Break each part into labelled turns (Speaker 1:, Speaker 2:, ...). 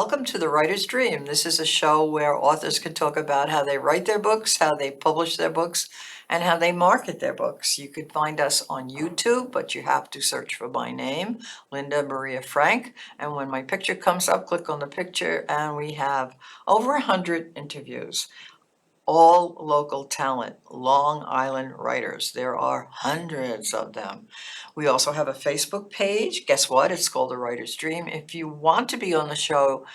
Speaker 1: Welcome to The Writer's Dream. This is a show where authors can talk about how they write their books, how they publish their books, and how they market their books. You can find us on YouTube, but you have to search for my name, Linda Maria Frank. And when my picture comes up, click on the picture, and we have over 100 interviews. All local talent, Long Island writers. There are hundreds of them. We also have a Facebook page. Guess what? It's called The Writer's Dream. If you want to be on the show,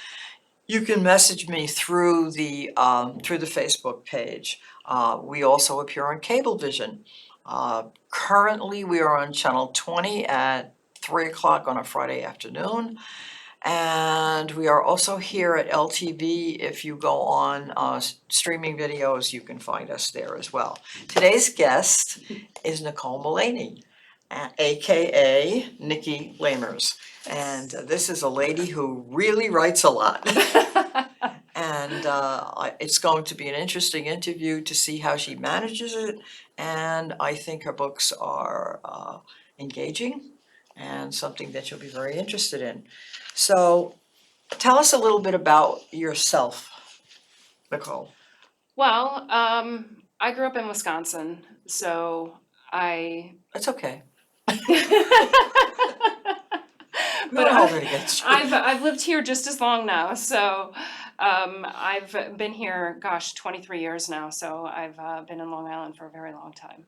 Speaker 1: you can message me through the Facebook page. We also appear on Cablevision. Currently, we are on channel 20 at 3 o'clock on a Friday afternoon. And we are also here at LTV. If you go on streaming videos, you can find us there as well. Today's guest is Nicole Mullaney, aka Nikki Lamers. And this is a lady who really writes a lot. And it's going to be an interesting interview to see how she manages it. And I think her books are engaging and something that you'll be very interested in. So tell us a little bit about yourself, Nicole.
Speaker 2: Well, I grew up in Wisconsin, so
Speaker 1: That's okay.
Speaker 2: But
Speaker 1: I've
Speaker 2: I've lived here just as long now, so I've been here, 23 years now, so I've been in Long Island for a very long time.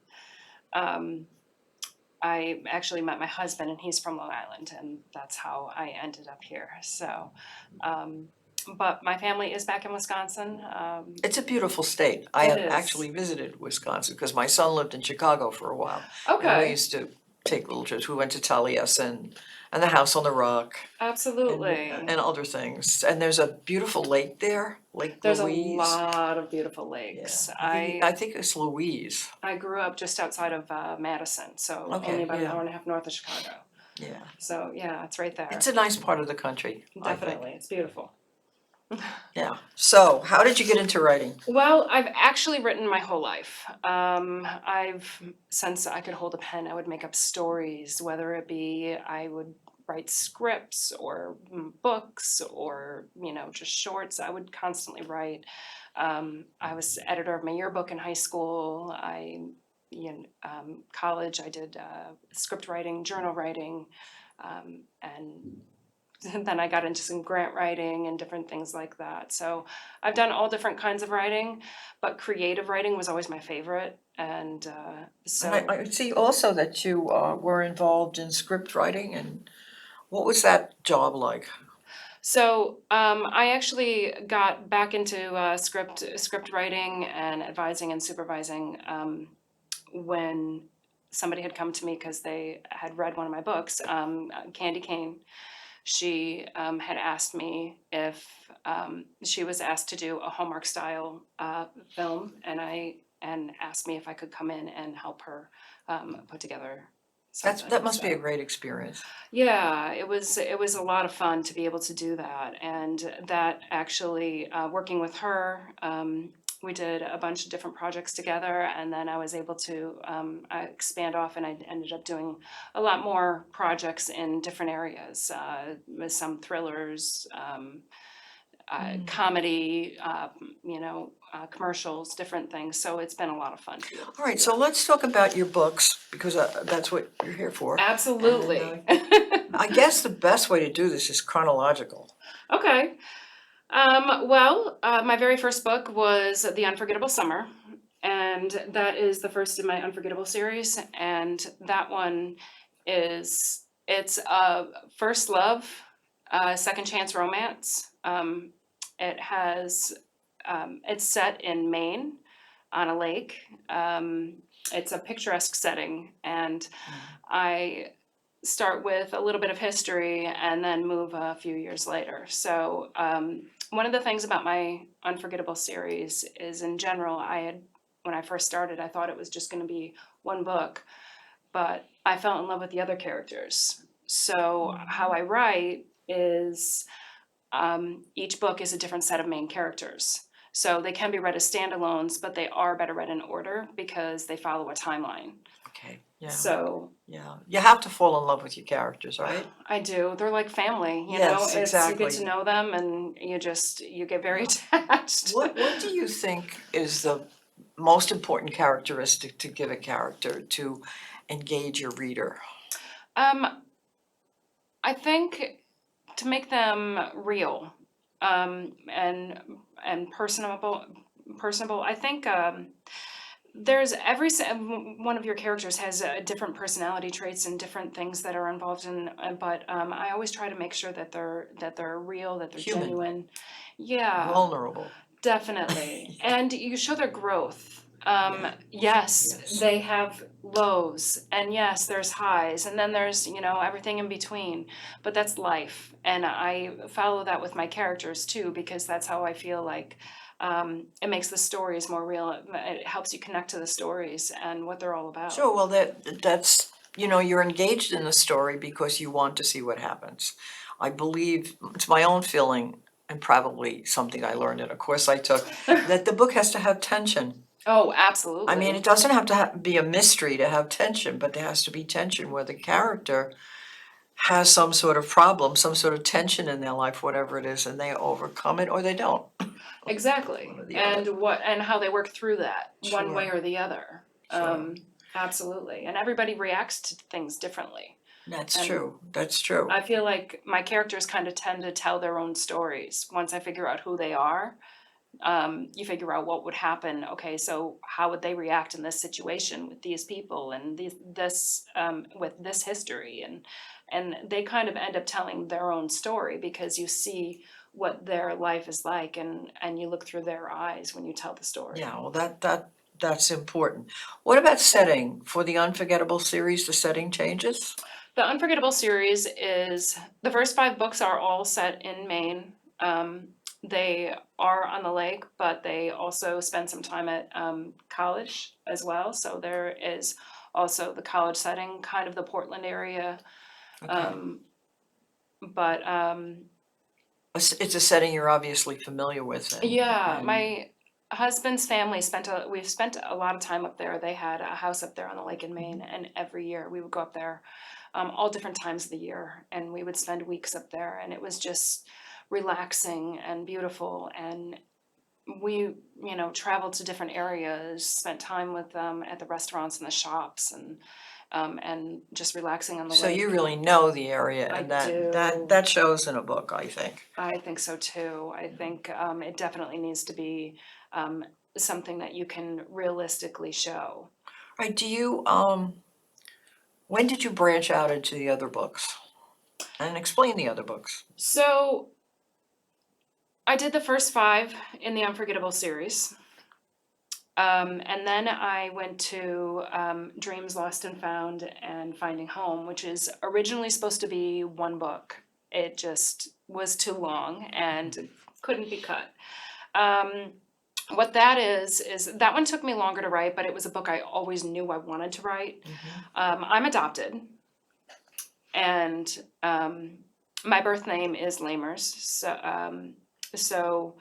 Speaker 2: I actually met my husband, and he's from Long Island, and that's how I ended up here. So, but my family is back in Wisconsin.
Speaker 1: It's a beautiful state. I have
Speaker 2: is.
Speaker 1: actually visited Wisconsin because my son lived in Chicago for a while. And we
Speaker 2: Okay,
Speaker 1: used to take little trips. We went to Taliesin and the House on the Rock
Speaker 2: absolutely.
Speaker 1: and other things. And there's a beautiful lake there, Lake
Speaker 2: There's
Speaker 1: Louise.
Speaker 2: a lot of beautiful lakes.
Speaker 1: Yeah. I think it's Louise.
Speaker 2: I grew up just outside of Madison, so
Speaker 1: Okay,
Speaker 2: only about an
Speaker 1: yeah.
Speaker 2: hour and a half north of Chicago.
Speaker 1: Yeah.
Speaker 2: So yeah, it's right there.
Speaker 1: It's a nice part of the country, I think.
Speaker 2: Definitely, it's beautiful.
Speaker 1: Yeah. So, how did you get into writing?
Speaker 2: Well, I've actually written my whole life. Since I could hold a pen, I would make up stories, whether it be I would write scripts or books or, just shorts. I would constantly write. I was editor of my yearbook in high school. College, I did script writing, journal writing, and then I got into some grant writing and different things like that. So I've done all different kinds of writing, but creative writing was always my favorite. And so
Speaker 1: And I see also that you were involved in script writing, and what was that job like?
Speaker 2: So I actually got back into script writing and advising and supervising when somebody had come to me because they had read one of my books, Candy Kane. She had asked me if she was asked to do a Hallmark style film, and asked me if I could come in and help her put together something.
Speaker 1: That must be a
Speaker 2: So,
Speaker 1: great experience.
Speaker 2: yeah, it was a lot of fun to be able to do that, and that actually working with her. We did a bunch of different projects together, and then I was able to expand off, and I ended up doing a lot more projects in different areas, with some thrillers, comedy, commercials, different things. So it's been a lot of fun to be able to
Speaker 1: All right,
Speaker 2: do
Speaker 1: so
Speaker 2: that.
Speaker 1: let's talk about your books because that's what you're here for.
Speaker 2: Absolutely.
Speaker 1: I guess the best way to do this is chronological.
Speaker 2: Okay. My very first book was The Unforgettable Summer, and that is the first in my Unforgettable series. And that one it's a first love, second chance romance. It has, it's set in Maine on a lake. It's a picturesque setting, and I start with a little bit of history and then move a few years later. So one of the things about my Unforgettable series is, in general, when I first started, I thought it was just going to be one book, but I fell in love with the other characters. So how I write is each book is a different set of main characters. So they can be read as standalones, but they are better read in order because they follow a timeline.
Speaker 1: Okay. Yeah,
Speaker 2: So
Speaker 1: yeah. You have to fall in love with your characters, right?
Speaker 2: I do. They're like family, you know?
Speaker 1: Yes,
Speaker 2: It's you get
Speaker 1: exactly.
Speaker 2: to know them and you get very
Speaker 1: Yeah.
Speaker 2: attached.
Speaker 1: What do you think is the most important characteristic to give a character to engage your reader?
Speaker 2: Um, I think to make them real, and personable. I think there's one of your characters has different personality traits and different things that are involved in, but I always try to make sure that they're real, that they're
Speaker 1: Human,
Speaker 2: genuine. Yeah,
Speaker 1: vulnerable.
Speaker 2: definitely. And you show their growth.
Speaker 1: Yeah,
Speaker 2: Yes,
Speaker 1: yes.
Speaker 2: they have lows, and yes, there's highs, and then there's, everything in between. But that's life. And I follow that with my characters too, because that's how I feel like it makes the stories more real. It helps you connect to the stories and what they're all about.
Speaker 1: Sure, well, that's, you're engaged in the story because you want to see what happens. I believe, it's my own feeling, and probably something I learned in a course I took, that the book has to have tension.
Speaker 2: Oh,
Speaker 1: I mean,
Speaker 2: absolutely.
Speaker 1: it doesn't have to be a mystery to have tension, but there has to be tension where the character has some sort of problem, some sort of tension in their life, whatever it is, and they overcome it or they don't.
Speaker 2: Exactly.
Speaker 1: One or the other.
Speaker 2: And how they work through that one way
Speaker 1: Sure,
Speaker 2: or the other.
Speaker 1: sure.
Speaker 2: Absolutely. And everybody reacts to things differently.
Speaker 1: That's
Speaker 2: And
Speaker 1: true, that's true.
Speaker 2: I feel like my characters kind of tend to tell their own stories. Once I figure out who they are, you figure out what would happen. Okay, so how would they react in this situation with these people and with this history, and they kind of end up telling their own story because you see what their life is like, and you look through their eyes when you tell the story.
Speaker 1: Yeah, well, that's important. What about setting? For the Unforgettable series, the setting changes?
Speaker 2: The Unforgettable series is the first 5 books are all set in Maine. They are on the lake, but they also spend some time at college as well. So there is also the college setting, kind of the Portland area.
Speaker 1: Okay.
Speaker 2: But
Speaker 1: It's a setting you're obviously familiar with
Speaker 2: yeah,
Speaker 1: and
Speaker 2: my husband's family we've spent a lot of time up there. They had a house up there on the lake in Maine, and every year we would go up there, all different times of the year, and we would spend weeks up there, and it was just relaxing and beautiful. And we, traveled to different areas, spent time with them at the restaurants and the shops, and just relaxing on the
Speaker 1: so
Speaker 2: lake.
Speaker 1: you really know the area
Speaker 2: I
Speaker 1: and that
Speaker 2: do.
Speaker 1: that shows in a book, I think.
Speaker 2: I think so too. I think it definitely needs to be something that you can realistically show.
Speaker 1: Right, when did you branch out into the other books? And explain the other books.
Speaker 2: So I did the first 5 in the Unforgettable series. And then I went to Dreams Lost and Found and Finding Home, which is originally supposed to be one book. It just was too long and couldn't be cut. What that is that one took me longer to write, but it was a book I always knew I wanted to write. I'm adopted, and my birth name is Lamers. So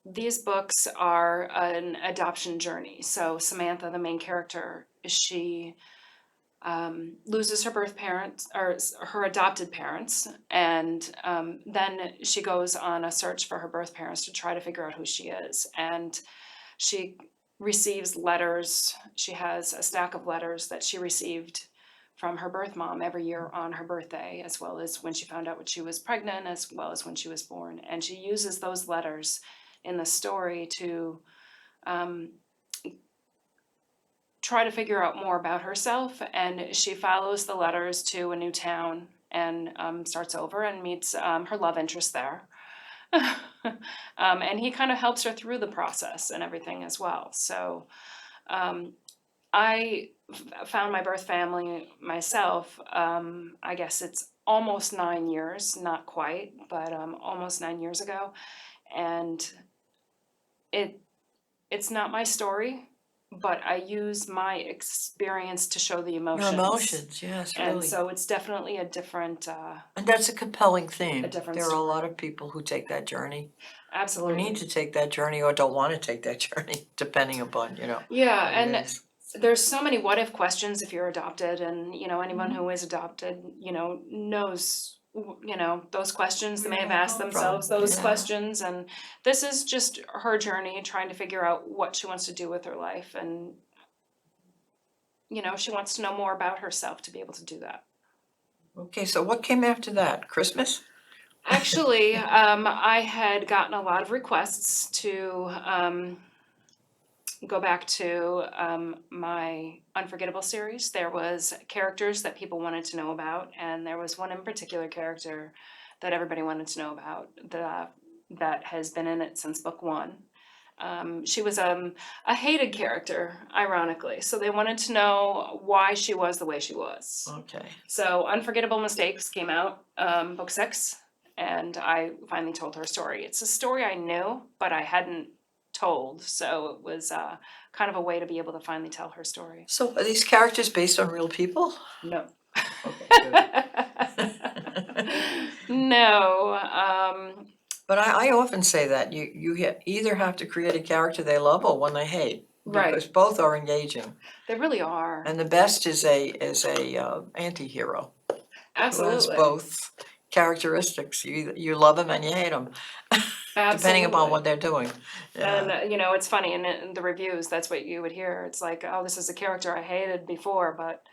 Speaker 2: these books are an adoption journey. So Samantha, the main character, she loses her birth parents or her adopted parents, and then she goes on a search for her birth parents to try to figure out who she is. And she receives letters. She has a stack of letters that she received from her birth mom every year on her birthday, as well as when she found out when she was pregnant, as well as when she was born. And she uses those letters in the story to try to figure out more about herself. And she follows the letters to a new town and starts over and meets her love interest there. And he kind of helps her through the process and everything as well. So I found my birth family myself. I guess it's almost 9 years, not quite, but almost 9 years ago. And it's not my story, but I use my experience to show the
Speaker 1: Your
Speaker 2: emotions.
Speaker 1: emotions, yes,
Speaker 2: And
Speaker 1: really.
Speaker 2: so it's definitely a different
Speaker 1: And that's a compelling theme.
Speaker 2: different
Speaker 1: There are a lot
Speaker 2: story.
Speaker 1: of people who take that journey, who
Speaker 2: Absolutely.
Speaker 1: need to take that journey or don't want to take that journey, depending upon,
Speaker 2: Yeah,
Speaker 1: what it
Speaker 2: and
Speaker 1: is.
Speaker 2: there's so many what if questions if you're adopted, and anyone who is adopted, knows those questions. They may have asked themselves those questions, and this is just her journey trying to figure out what she wants to do with her life, and she wants to know more about herself to be able to do that.
Speaker 1: Okay, so what came after that? Christmas?
Speaker 2: Actually, I had gotten a lot of requests to go back to my Unforgettable series. There was characters that people wanted to know about, and there was one in particular character that everybody wanted to know about that has been in it since book one. She was a hated character, ironically, so they wanted to know why she was the way she was.
Speaker 1: Okay.
Speaker 2: So Unforgettable Mistakes came out, book 6, and I finally told her story. It's a story I knew, but I hadn't told, so it was kind of a way to be able to finally tell her story.
Speaker 1: So are these characters based on real people?
Speaker 2: No.
Speaker 1: Okay, good.
Speaker 2: No.
Speaker 1: But I often say that you either have to create a character they love or one they hate. Because
Speaker 2: Right.
Speaker 1: both are engaging.
Speaker 2: They really are.
Speaker 1: And the best is a anti-hero who has
Speaker 2: Absolutely.
Speaker 1: both characteristics. You love them and you hate them, depending upon what they're doing. Yeah.
Speaker 2: And it's funny in the reviews, that's what you would hear. It's like, oh, this is a character I hated before, but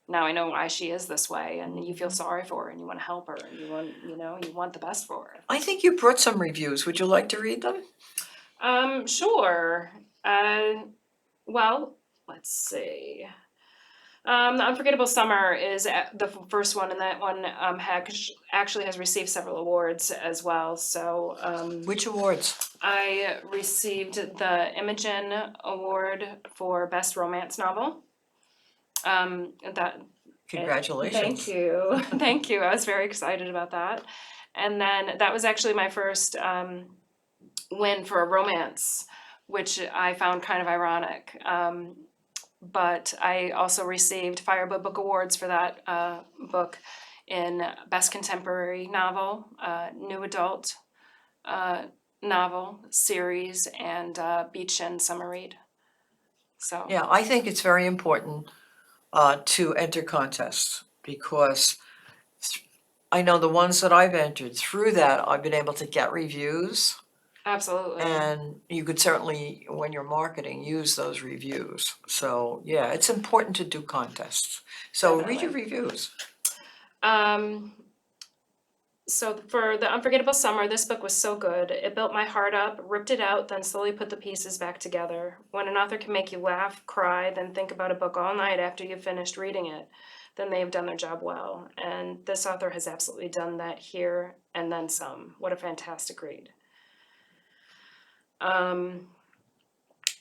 Speaker 2: now I know why she is this way, and you feel sorry for her, and you want to help her, and you want the best for her.
Speaker 1: I think you brought some reviews. Would you like to read them?
Speaker 2: Sure. Well, let's see. The Unforgettable Summer is the first one, and that one actually has received several awards as well. So
Speaker 1: Which awards?
Speaker 2: I received the Imogen Award for Best Romance Novel.
Speaker 1: Congratulations.
Speaker 2: Thank you. Thank you. I was very excited about that. And then that was actually my first win for a romance, which I found kind of ironic. But I also received Firewood Book Awards for that book in Best Contemporary Novel, New Adult Novel, Series, and Beach and Summer Read. So
Speaker 1: Yeah, I think it's very important to enter contests because I know the ones that I've entered, through that, I've been able to get reviews.
Speaker 2: absolutely.
Speaker 1: And you could certainly, when you're marketing, use those reviews. So, yeah, it's important to do contests. So read your reviews.
Speaker 2: So for the Unforgettable Summer, this book was so good. It built my heart up, ripped it out, then slowly put the pieces back together. When an author can make you laugh, cry, then think about a book all night after you've finished reading it, then they have done their job well. And this author has absolutely done that here and then some. What a fantastic read.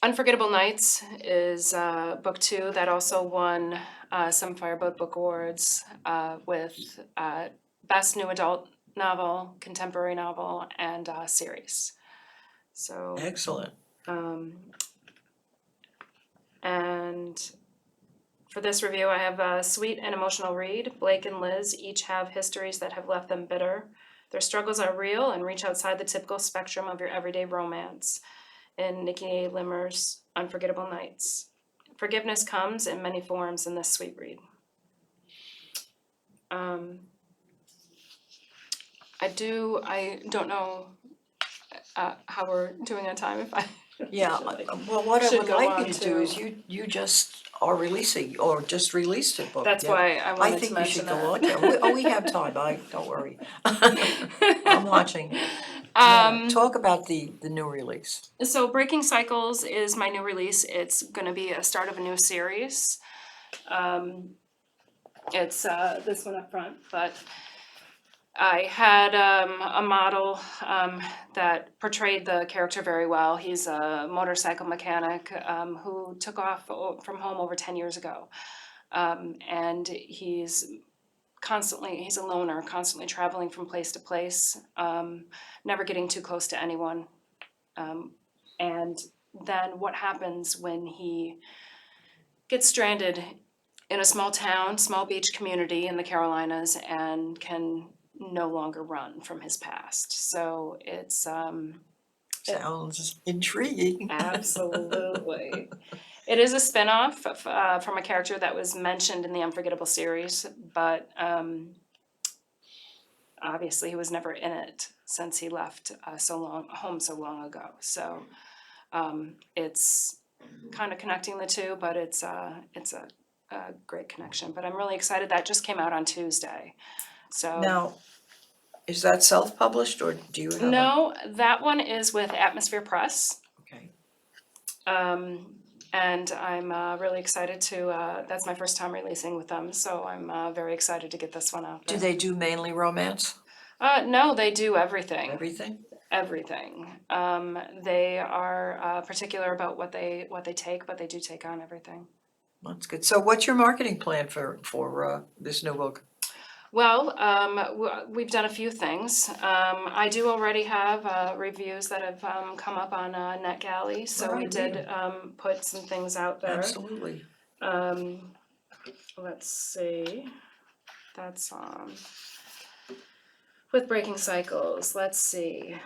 Speaker 2: Unforgettable Nights is book 2 that also won some Fireboat Book Awards with Best New Adult Novel, Contemporary Novel, and Series. So
Speaker 1: Excellent.
Speaker 2: and for this review, I have a sweet and emotional read. Blake and Liz each have histories that have left them bitter. Their struggles are real and reach outside the typical spectrum of your everyday romance. In Nikki Lamers' Unforgettable Nights. Forgiveness comes in many forms in this sweet read. I don't know how we're doing on time. If I
Speaker 1: Yeah, well, what I
Speaker 2: should
Speaker 1: would
Speaker 2: go
Speaker 1: like
Speaker 2: on
Speaker 1: you to do is you just are releasing or just released a book.
Speaker 2: That's
Speaker 1: yeah?
Speaker 2: why I wanted to
Speaker 1: think you should
Speaker 2: mention
Speaker 1: go on.
Speaker 2: that.
Speaker 1: Yeah, we have time. Don't worry. I'm watching. Yeah, talk about the new release.
Speaker 2: So Breaking Cycles is my new release. It's going to be a start of a new series. It's this one up front, but I had a model that portrayed the character very well. He's a motorcycle mechanic who took off from home over 10 years ago. And he's a loner, constantly traveling from place to place, never getting too close to anyone. And then what happens when he gets stranded in a small town, small beach community in the Carolinas, and can no longer run from his past. So it's
Speaker 1: Sounds intriguing.
Speaker 2: absolutely. It is a spin-off from a character that was mentioned in the Unforgettable series, but obviously he was never in it since he left home so long ago. So it's kind of connecting the two, but it's a great connection. But I'm really excited. That just came out on Tuesday. So
Speaker 1: Now, is that self-published or do you have a?
Speaker 2: no, that one is with Atmosphere Press.
Speaker 1: Okay.
Speaker 2: And I'm really excited to, that's my first time releasing with them, so I'm very excited to get this one out there.
Speaker 1: Do they do mainly romance?
Speaker 2: No, they do everything.
Speaker 1: Everything?
Speaker 2: Everything. They are particular about what they take, but they do take on everything.
Speaker 1: That's good. So what's your marketing plan for this new book?
Speaker 2: Well, we've done a few things. I do already have reviews that have come up on NetGalley, so we
Speaker 1: Alright,
Speaker 2: did put some things out there.
Speaker 1: Absolutely.
Speaker 2: Let's see. That's on. With Breaking Cycles, let's see.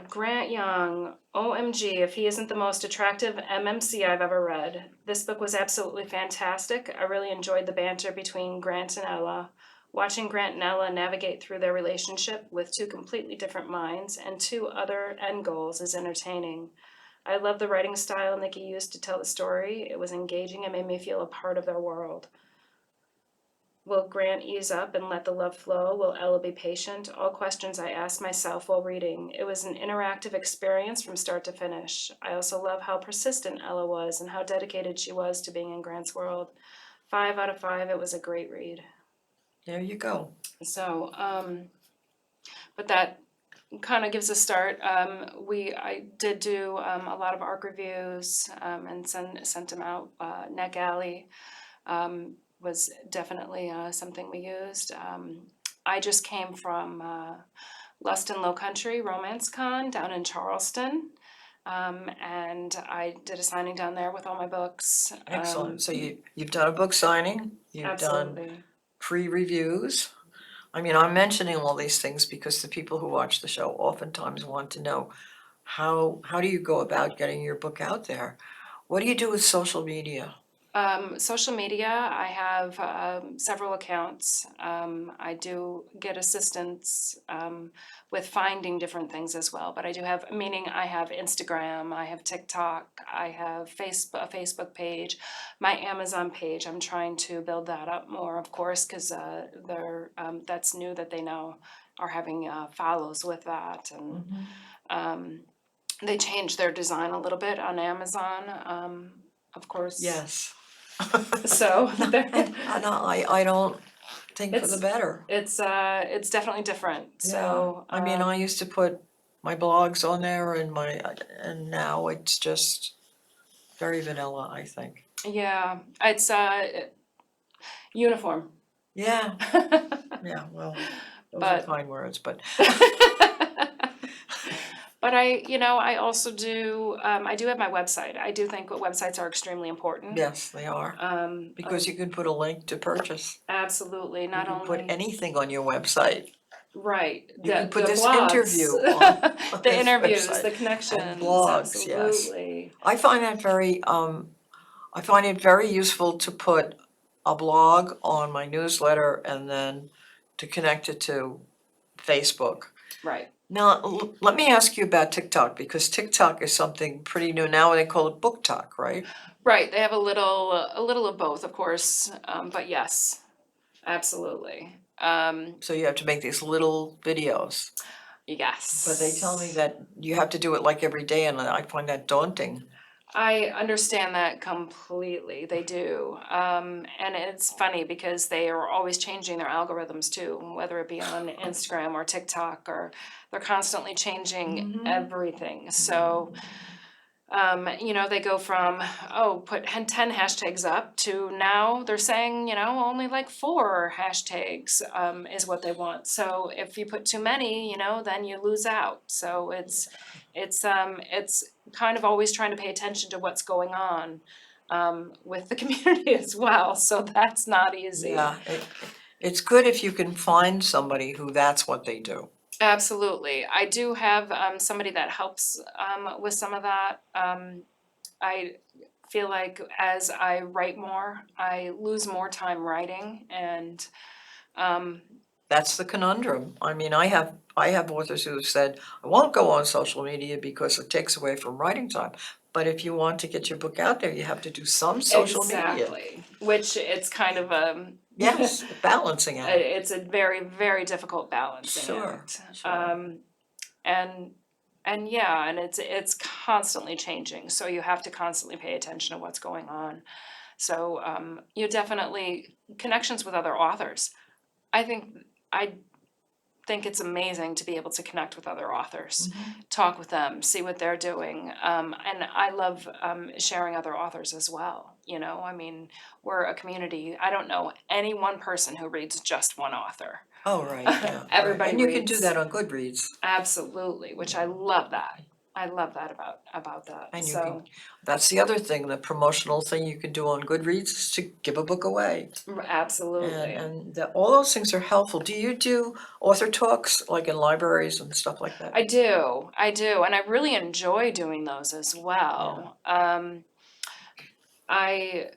Speaker 2: Grant Young, OMG, if he isn't the most attractive MMC I've ever read. This book was absolutely fantastic. I really enjoyed the banter between Grant and Ella. Watching Grant and Ella navigate through their relationship with two completely different minds and two other end goals is entertaining. I love the writing style Nikki used to tell the story. It was engaging and made me feel a part of their world. Will Grant ease up and let the love flow? Will Ella be patient? All questions I asked myself while reading. It was an interactive experience from start to finish. I also love how persistent Ella was and how dedicated she was to being in Grant's world. 5 out of 5, it was a great read.
Speaker 1: There you go.
Speaker 2: So, but that kind of gives a start. I did do a lot of ARC reviews and sent them out. NetGalley was definitely something we used. I just came from Lust and Low Country Romance Con down in Charleston, and I did a signing down there with all my books.
Speaker 1: Excellent. So you've done a book signing, you've done
Speaker 2: Absolutely.
Speaker 1: pre-reviews. I mean, I'm mentioning all these things because the people who watch the show oftentimes want to know how do you go about getting your book out there? What do you do with social media?
Speaker 2: Social media, I have several accounts. I do get assistance with finding different things as well, but I do have, meaning I have Instagram, I have TikTok, I have a Facebook page, my Amazon page. I'm trying to build that up more, of course, because that's new that they now are having follows with that, and they changed their design a little bit on Amazon, of course.
Speaker 1: Yes.
Speaker 2: So
Speaker 1: I don't think for the better.
Speaker 2: it's definitely different. So
Speaker 1: I mean, I used to put my blogs on there and now it's just very vanilla, I think.
Speaker 2: yeah, it's uniform.
Speaker 1: Yeah, yeah, well, those are
Speaker 2: But
Speaker 1: kind words, but
Speaker 2: but I also do I do have my website. I do think websites are extremely important.
Speaker 1: yes, they are. Because you can put a link to purchase.
Speaker 2: Absolutely,
Speaker 1: You
Speaker 2: not
Speaker 1: can put
Speaker 2: only
Speaker 1: anything on your website.
Speaker 2: right.
Speaker 1: You can put
Speaker 2: the
Speaker 1: this
Speaker 2: blogs,
Speaker 1: interview on
Speaker 2: the
Speaker 1: this
Speaker 2: interviews,
Speaker 1: website.
Speaker 2: the connections,
Speaker 1: And blogs, yes.
Speaker 2: absolutely.
Speaker 1: I find that I find it very useful to put a blog on my newsletter and then to connect it to Facebook.
Speaker 2: Right.
Speaker 1: Now, let me ask you about TikTok, because TikTok is something pretty new now, and they call it Book Talk, right?
Speaker 2: Right, they have a little of both, of course, but yes, absolutely.
Speaker 1: So you have to make these little videos,
Speaker 2: Yes.
Speaker 1: but they tell me that you have to do it like every day, and I find that daunting.
Speaker 2: I understand that completely, they do. And it's funny because they are always changing their algorithms too, whether it be on Instagram or TikTok, or they're constantly changing everything. So they go from, put 10 hashtags up to now they're saying, only like 4 hashtags is what they want. So if you put too many, then you lose out. So it's kind of always trying to pay attention to what's going on with the community as well. So that's not easy.
Speaker 1: Yeah, it's good if you can find somebody who that's what they do.
Speaker 2: Absolutely. I do have somebody that helps with some of that. I feel like as I write more, I lose more time writing, and
Speaker 1: That's the conundrum. I mean, I have authors who have said, I won't go on social media because it takes away from writing time. But if you want to get your book out there, you have to do some social media.
Speaker 2: exactly, which it's kind of a
Speaker 1: Yes, balancing act.
Speaker 2: it's a very, very difficult balancing
Speaker 1: Sure,
Speaker 2: act.
Speaker 1: sure.
Speaker 2: And yeah, and it's constantly changing, so you have to constantly pay attention to what's going on. So you definitely connections with other authors. I think I think it's amazing to be able to connect with other authors, talk with them, see what they're doing. And I love sharing other authors as well. You know, I mean, we're a community. I don't know any one person who reads just one author.
Speaker 1: Oh, right, yeah. Right.
Speaker 2: Everybody
Speaker 1: And you can
Speaker 2: reads.
Speaker 1: do that on Goodreads.
Speaker 2: Absolutely, which I love that. I love that about that.
Speaker 1: And you
Speaker 2: So
Speaker 1: can, that's the other thing, the promotional thing you can do on Goodreads is to give a book away.
Speaker 2: absolutely.
Speaker 1: And all those things are helpful. Do you do author talks, like in libraries and stuff like that?
Speaker 2: I do, and I really enjoy doing those as well. I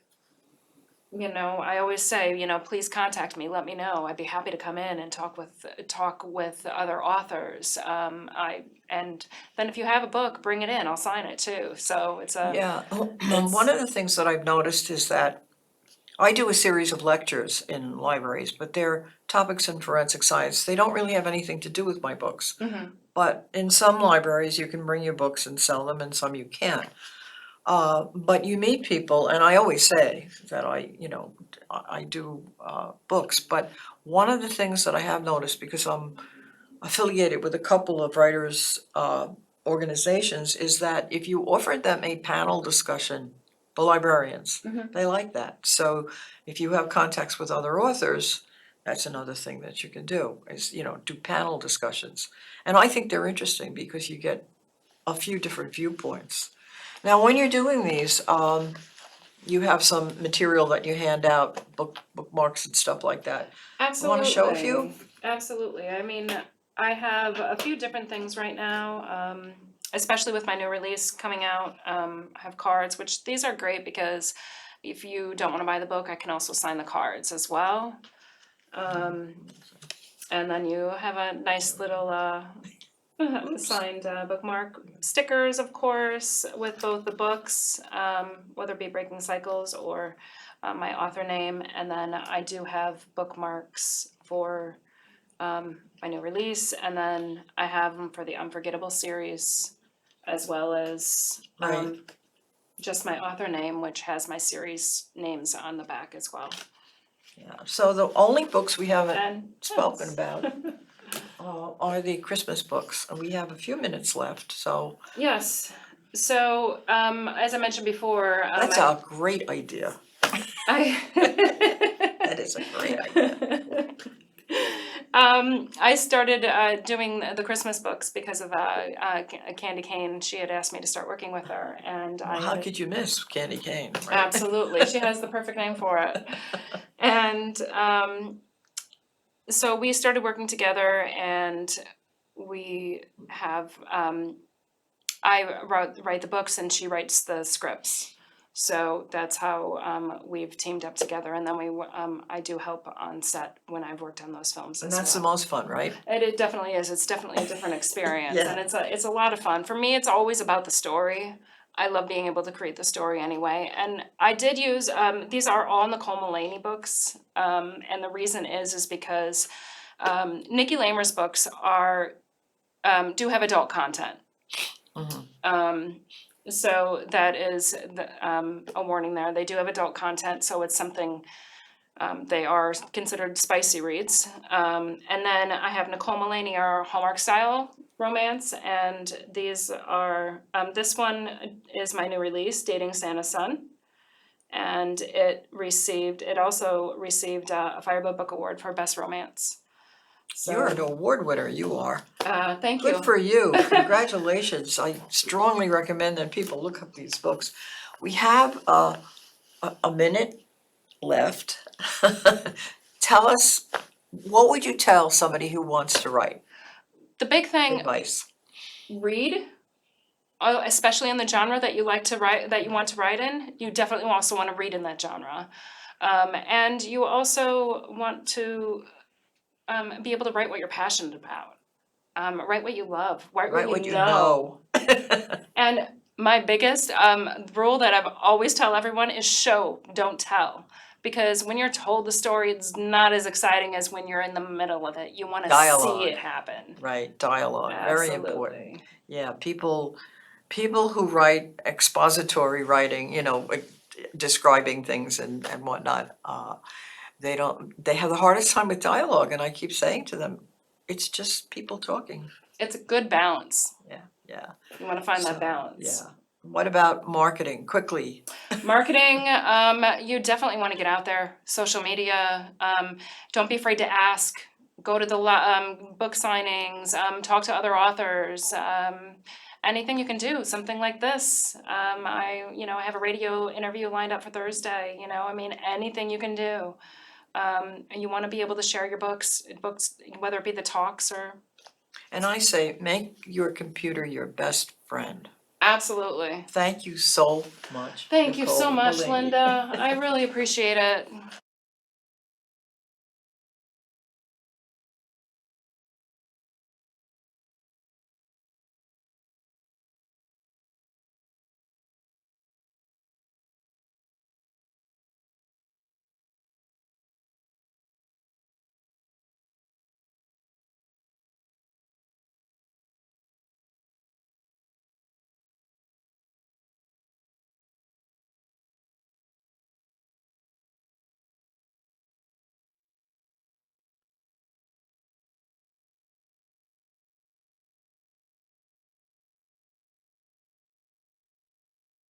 Speaker 2: I always say, please contact me, let me know. I'd be happy to come in and talk with other authors. And then if you have a book, bring it in. I'll sign it too. So it's a
Speaker 1: Yeah,
Speaker 2: it's
Speaker 1: one of the things that I've noticed is that I do a series of lectures in libraries, but they're topics in forensic science. They don't really have anything to do with my books.
Speaker 2: mhm.
Speaker 1: But in some libraries, you can bring your books and sell them, and some you can't. But you meet people, and I always say that I do books, but one of the things that I have noticed, because I'm affiliated with a couple of writers' organizations, is that if you offered them a panel discussion, the librarians,
Speaker 2: Mhm.
Speaker 1: they like that. So if you have contacts with other authors, that's another thing that you can do, is, do panel discussions. And I think they're interesting because you get a few different viewpoints. Now, when you're doing these, you have some material that you hand out, bookmarks and stuff like that. Want to show a few?
Speaker 2: Absolutely. I mean, I have a few different things right now, especially with my new release coming out. I have cards, which these are great because if you don't want to buy the book, I can also sign the cards as well. And then you have a nice little signed bookmark. Stickers, of course, with both the books, whether it be Breaking Cycles or my author name. And then I do have bookmarks for my new release. And then I have them for the Unforgettable series, as well as
Speaker 1: Right.
Speaker 2: just my author name, which has my series names on the back as well.
Speaker 1: Yeah, so the only books we haven't
Speaker 2: And
Speaker 1: spoken about are the Christmas books, and we have a few minutes left, so
Speaker 2: yes. So, as I mentioned before,
Speaker 1: that's a great idea.
Speaker 2: I
Speaker 1: That is a great idea.
Speaker 2: I started doing the Christmas books because of Candy Cane. She had asked me to start working with her, and
Speaker 1: Well, how could you miss Candy Cane, right?
Speaker 2: absolutely, she has the perfect name for it. And so we started working together, and we have I write the books, and she writes the scripts. So that's how we've teamed up together, and then I do help on set when I've worked on those films
Speaker 1: And
Speaker 2: as
Speaker 1: that's the
Speaker 2: well.
Speaker 1: most fun, right?
Speaker 2: It definitely is. It's definitely a different experience,
Speaker 1: Yeah.
Speaker 2: and it's a lot of fun. For me, it's always about the story. I love being able to create the story anyway. And I did use these are all Nicole Mulaney books, and the reason is because Nikki Lamers books are do have adult content. So that is a warning there. They do have adult content, so it's something they are considered spicy reads. And then I have Nicole Mulaney, our Hallmark style romance, and these are this one is my new release, Dating Santa's Son, and it also received a Firebug Book Award for Best Romance. So,
Speaker 1: You're an award winner, you are.
Speaker 2: thank you.
Speaker 1: Good for you, congratulations. I strongly recommend that people look up these books. We have a minute left. Tell us, what would you tell somebody who wants to write?
Speaker 2: The big thing,
Speaker 1: Advice.
Speaker 2: read, especially in the genre that you like to write, that you want to write in, you definitely also want to read in that genre. And you also want to be able to write what you're passionate about. Write what you love, write
Speaker 1: Write
Speaker 2: what you know. And my biggest rule that I've always tell everyone is show, don't tell. Because when you're told the story, it's not as exciting as when you're in the middle of it. You want to see
Speaker 1: Dialogue.
Speaker 2: it happen.
Speaker 1: Right, dialogue, very important.
Speaker 2: Absolutely.
Speaker 1: Yeah, people who write expository writing, you know, describing things and whatnot, they have the hardest time with dialogue, and I keep saying to them, it's just people talking.
Speaker 2: It's a good balance.
Speaker 1: Yeah.
Speaker 2: You want to find
Speaker 1: So,
Speaker 2: that balance.
Speaker 1: Yeah. What about marketing, quickly?
Speaker 2: Marketing, you definitely want to get out there. Social media, don't be afraid to ask. Go to the book signings, talk to other authors. Anything you can do, something like this. I have a radio interview lined up for Thursday. I mean, anything you can do. And you want to be able to share your books, whether it be the talks or.
Speaker 1: And I say, make your computer your best friend.
Speaker 2: Absolutely.
Speaker 1: Thank you so much.
Speaker 2: Thank you so
Speaker 1: Nicole
Speaker 2: much,
Speaker 1: Mullaney.
Speaker 2: Linda. I really appreciate it.